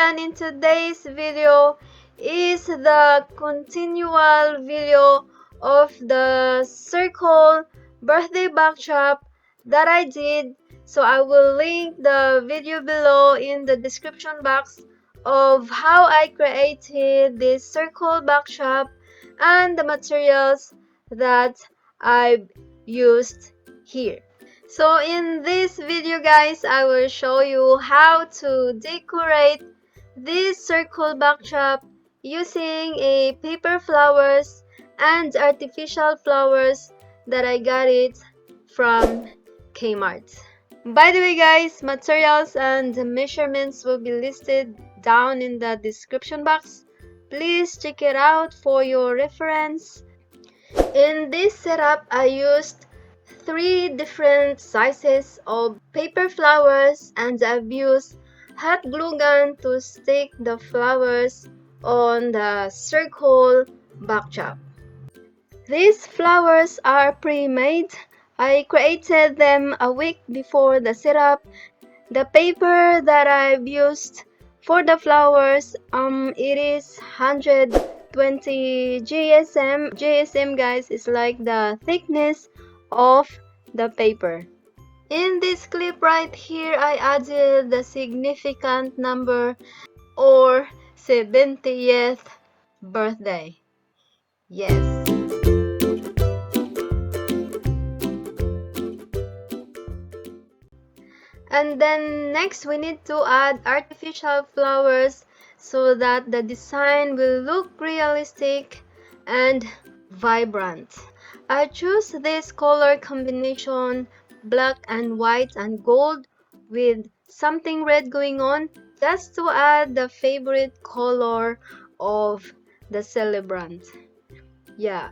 And in today's video is the continual video of the circle birthday backdrop that I did. So I will link the video below in the description box of how I created this circle backdrop and the materials that I used here. So in this video guys, I will show you how to decorate this circle backdrop using a paper flowers and artificial flowers that I got it from Kmart. By the way guys, materials and measurements will be listed down in the description box. Please check it out for your reference. In this setup, I used 3 different sizes of paper flowers and I've used hot glue gun to stick the flowers on the circle backdrop. These flowers are pre-made. I created them a week before the setup. The paper that I've used for the flowers, it is 120 GSM. GSM guys is like the thickness of the paper. In this clip right here, I added the significant number or 70th birthday. Yes. And then next we need to add artificial flowers so that the design will look realistic and vibrant. I choose this color combination, black and white and gold with something red going on, just to add the favorite color of the celebrant. Yeah.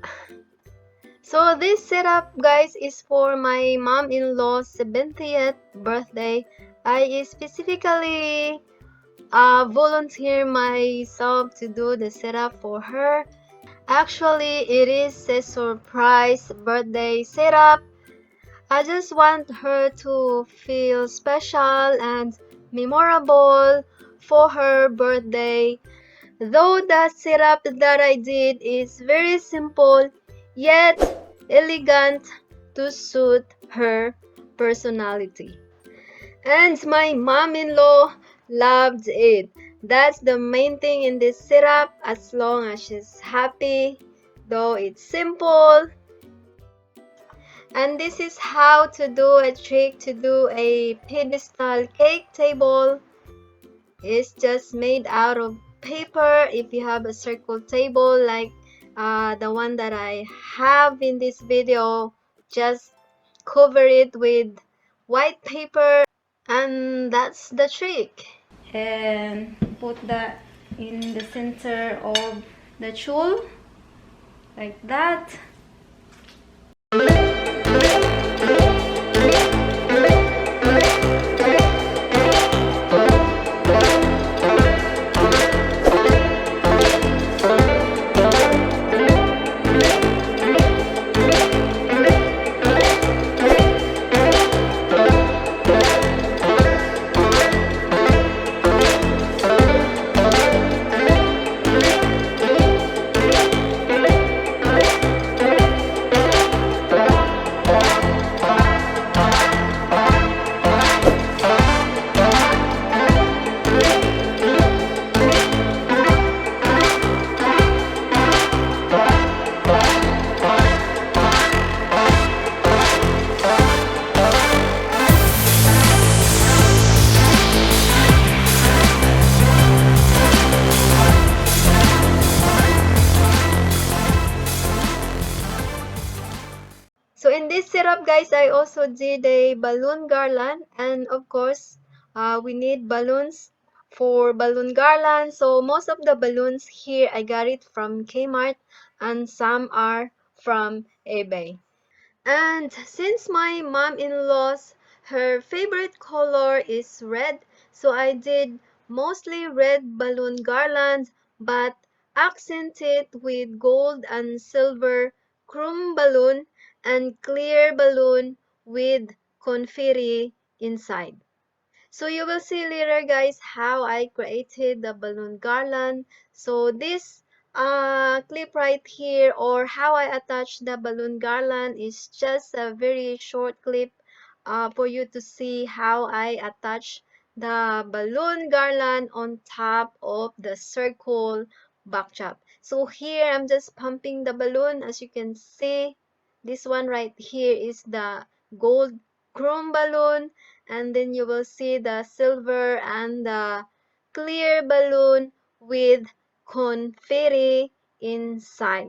So this setup guys is for my mom-in-law's 70th birthday. I specifically volunteer myself to do the setup for her. Actually, it is a surprise birthday setup. I just want her to feel special and memorable for her birthday. Though the setup that I did is very simple, yet elegant to suit her personality. And my mom-in-law loved it. That's the main thing in this setup, as long as she's happy, though it's simple. And this is how to do a trick to do a pedestal cake table. It's just made out of paper. If you have a circle table like the one that I have in this video, just cover it with white paper and that's the trick. And put that in the center of the tulle like that. So in this setup guys, I also did a balloon garland, and of course we need balloons for balloon garland. So most of the balloons here I got it from Kmart and some are from eBay. And since my mom-in-law's her favorite color is red, so I did mostly red balloon garlands but accented with gold and silver chrome balloon and clear balloon with confetti inside. So you will see later, guys, how I created the balloon garland. So this clip right here, or how I attach the balloon garland, is just a very short clip for you to see how I attach the balloon garland on top of the circle backdrop. So here I'm just pumping the balloon. As you can see, this one right here is the gold chrome balloon, and then you will see the silver and the clear balloon with confetti inside.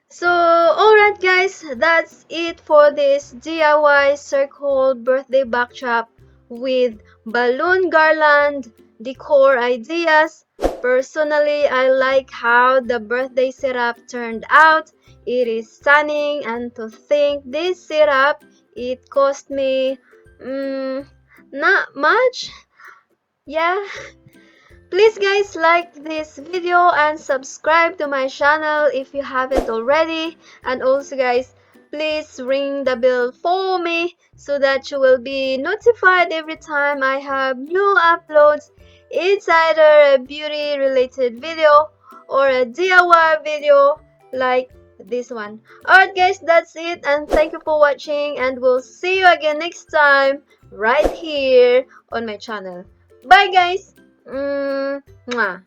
So, alright guys, that's it for this DIY circle birthday backdrop with balloon garland decor ideas. Personally, I like how the birthday setup turned out. It is stunning, and to think this setup, it cost me not much. Yeah. Please guys, like this video and subscribe to my channel if you haven't already, and also guys, please ring the bell for me so that you will be notified every time I have new uploads. It's either a beauty related video or a DIY video like this one. Alright guys, that's it, and thank you for watching, and we'll see you again next time right here on my channel. Bye guys. Mwah.